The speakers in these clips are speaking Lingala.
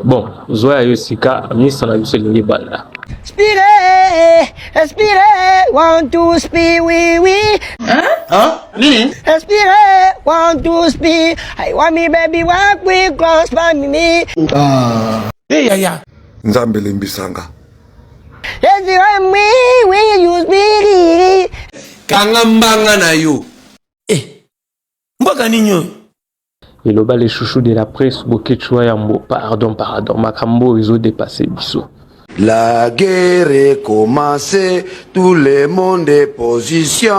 Bon, Zoya Yosika, ministre na biso lingi banda. Spire, expire, want to speak, oui, oui. Hein? Nini? Expire, want to speak. I want me baby walk with close by me. Hey, ya. Nzambe limbisanga. Yes, you want me, we use me. Kangambanga na yo. Mbaka ninyo. Et les chouchous de la presse, Bokechua Yambo, pardon, Makambo, ils ont dépassé Bissot. La guerre est commencée, tout le monde est position.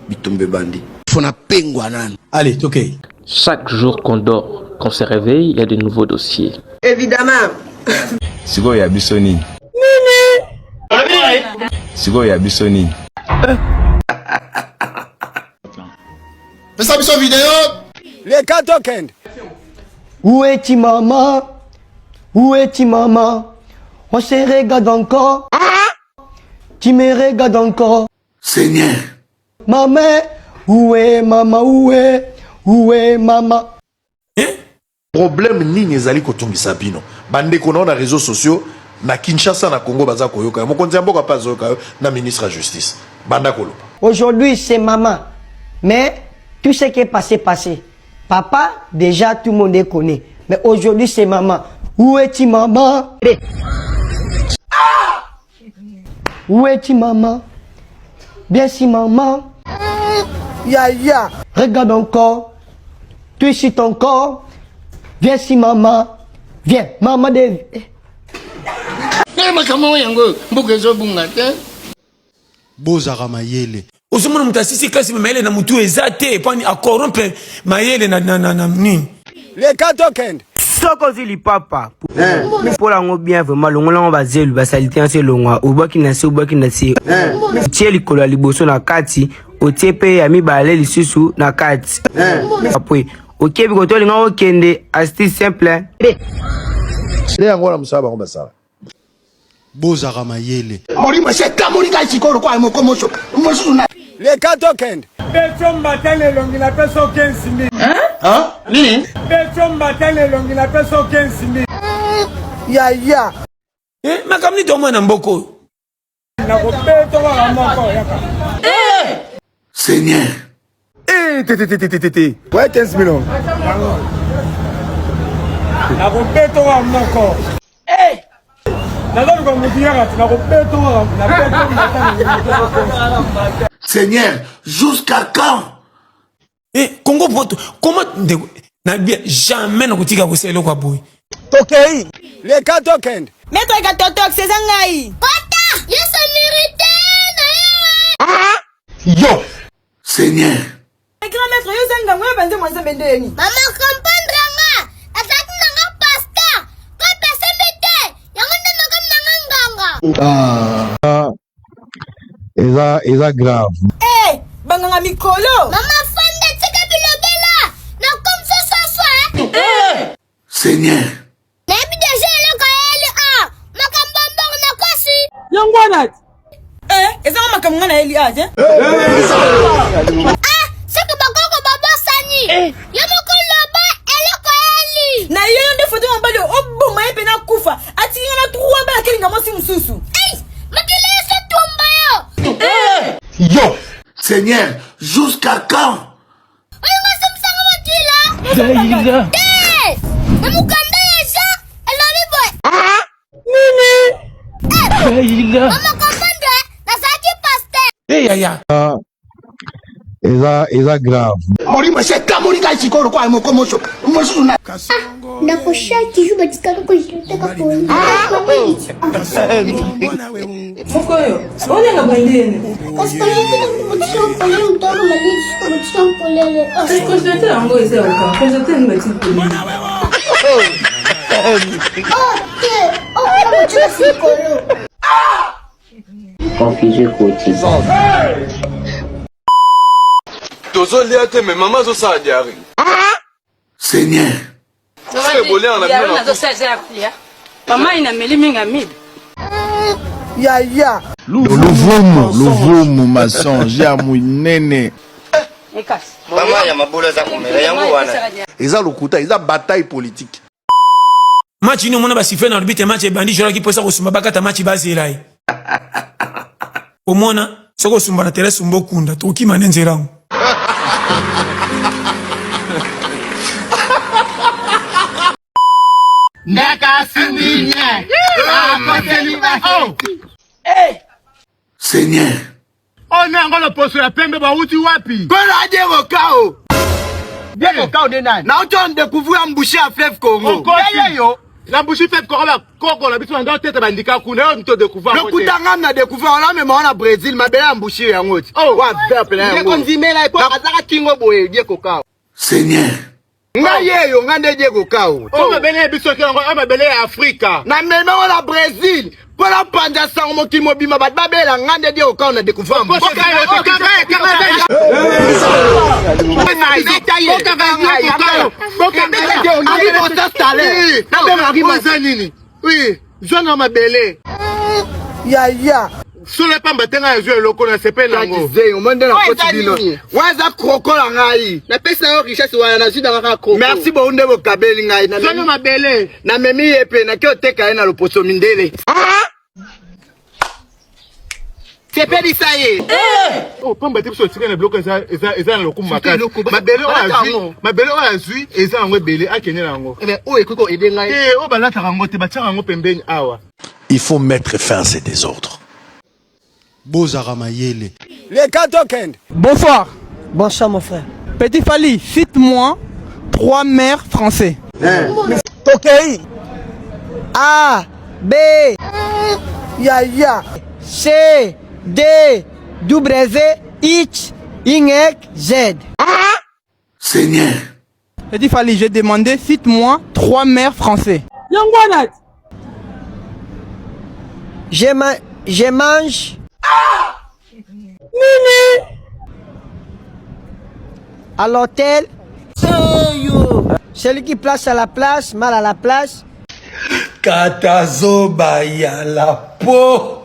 Bitombe bandi. Fona pengwa nani. Allez, ok. Chaque jour qu'on dort, qu'on se réveille, il y a de nouveaux dossiers. Évidemment. Sigo ya bisoni. Sigo ya bisoni. Fais ça sur vidéo. Les 4 tokens. Où est-tu maman? Où es-tu maman? On se regarde encore. Tu me regardes encore. Seigneur. Maman, où est maman? Où est maman? Problème nini ezali kotungisa bino bande kona na réseaux sociaux na Kinshasa na Congo baza koyoka mokonzi ya mboka pa zoyoka na ministre de la justice banda koloba. Aujourd'hui c'est maman, mais tout ce qui est passé. Papa déjà tout le monde connaît, mais aujourd'hui c'est maman. Où es-tu maman? Où es-tu maman? Bien si maman. Ya. Regarde encore. Tu es sur ton corps. Viens si maman. Viens, maman de. Bozara mayele. Osumuna mutasisi kasi mayele na mutu ezate pani a corrompre mayele na nini. Les 4 tokens. Soko zili papa. Pour la ngo bien vraiment longola ngo bazelu basalite anse longwa ubaki na se. Tie likolo liboso na kati otepe ya mibale lisusu na kati. Après okebi ko tolinga okende asti simple. Le yango na musaba ko basala. Bozara mayele. Morima sheta morika chikoro kwa mokomosho. Mosuna. Les 4 tokens. Beto mbatane longi na peso 15,000. Hein? Nini? Beto mbatane longi na peso 15,000. Ya. Makamni to mwana mboko. Na ko beto wa moko yaka. Seigneur. Ouais 15 millions. Na ko beto wa moko. Na ko mutiara na ko beto wa na beto mbatane. Seigneur, jusqu'à quand? Congo poto, comment na bien jamais na kutika kuselo kwa boy. Tokei. Les 4 tokens. Maître Gatotok, c'est Zangai. Kota, yes, vérité, Yo. Seigneur. grand maître, yo Zanga, moi, bande moi ça bende. Maman comprendre nga. Ataki nga pasta. Ko pesa bete. Yango ndanga nganga. Eza grave. Banganga mikolo. Mama fande tika bilobela. Na comme ça. Seigneur. Na bi déjà le kaeli a. Makambamba na kasi. Yangwana. Eza makamanga na eli a, c'est que bakoko baba sani. Yamoko loba eloko eli. Na yo nde foto mbali oboma yepe na kufa. Ati ngana truwa ba kelinga mosi mususu. Makele se tomba yo. Yo. Seigneur, jusqu'à quand? Eza grave. Morima sheta morika chikoro kwa mokomosho. Mosuna. Na kushaki juba tikaka kushitaka poni. Mokoyo, ona ngabandene. Kaskajiti na mutishon pole utoro malisho mutishon pole. Kaskajiti ango ise oka. Kaskajiti ni mutishon. Mutishon pole. Configé côté. Tozo liate mais maman zo sa diari. Seigneur. C'est bolé en la Mama ina meliminga mid. Ya. Louvoumu, maçon, j'ai à mouinene. eza lokuta eza bataille politique. Match ni mona basifle na arbitre match ebandi jola ki posa kosumba bakata match bazela yi. Omona soko sumba na tere sumbo kunda toki manenzera. Ndaka suminya. Seigneur. Oh non, on a posé la peine, mais où tu vas pi? Kola Diego Kao. Diego Kao de nani? Na auto on découvrir embouché à fleuve Congo. Yo. La bouche fait Congo la Congo la bitu ndo tete bandika kuna on te découvrir. Le kutanga na découvrir on a même on a Brésil ma belle embouché yango. Oh, wa verbe là. Diego Nzimela ko azaka kingo boye Diego Kao. Seigneur. Ngaye yo ngande Diego Kao. Oh ma belle biso ki on ma belle Afrika. Na même on a Brésil. Pour la panda sang mo kimo bima bat babela ngande Diego Kao na découvrir. Oui, je n'ai pas belé. Ya. Sur le pamba tenga jouer loko na sepe nango. Zé, on mande na koti bino. Waza kroko la ngai. Na pesa yo richesse wa na zida na kroko. Merci beaucoup ndebo kabeli ngai na. Je n'ai pas belé. Na memi yepe na kyo teka na loposo mindele. C'est pas dit ça y est. Oh, pamba te so tika na bloco eza na loko makasi. Ma belé o azui eza ngo belé akene nango. Eh ben o ekoko ede ngai. Eh, o balata rango te batia rango pembeni awa. Il faut mettre fin à ces désordres. Les Katokend. Bonsoir. Bonsoir mon frère. Petit Fally, cite-moi 3 maires français. Tokei. A, B, Ya, C, D, W, X, Y, Z. Seigneur. Petit Fally, j'ai demandé cite-moi 3 maires français. Je mange. À l'hôtel. Celui qui place à la place, mal à la place. Katazoba ya la po.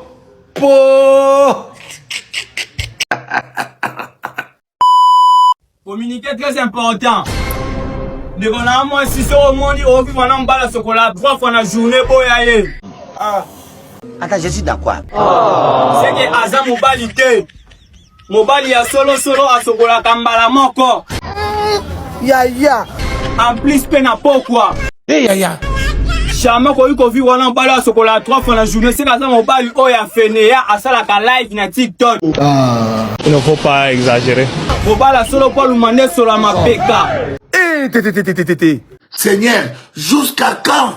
Communiquer très important. De bon à moi, si c'est au monde, on vit en bas ce qu'on a 3 fois dans la journée, boyaye. Attends, je suis d'accord. C'est que Aza Mobalite. Mobali ya solo à Sokola Kambala Moko. Ya. En plus, pena pourquoi. Ya. Jamais qu'on y vit en bas ce qu'on a 3 fois dans la journée, c'est qu'Aza Mobali Oya Fenea, Asalaka live na TikTok. Il ne faut pas exagérer. Mobala solo pour l'humaner sur la mapeka. Seigneur, jusqu'à quand?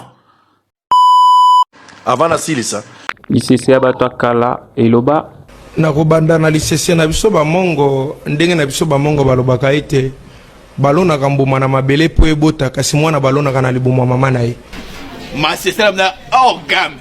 Avant la silisa. Lisese abato akala eloba. Nakobanda na lisese na biso ba mongo ndenge na biso ba mongo balobaka ete balona kambuma na mabele po ebota kasi mwana balona kana libuma mama na ye. Ma c'est ça là hors gamme.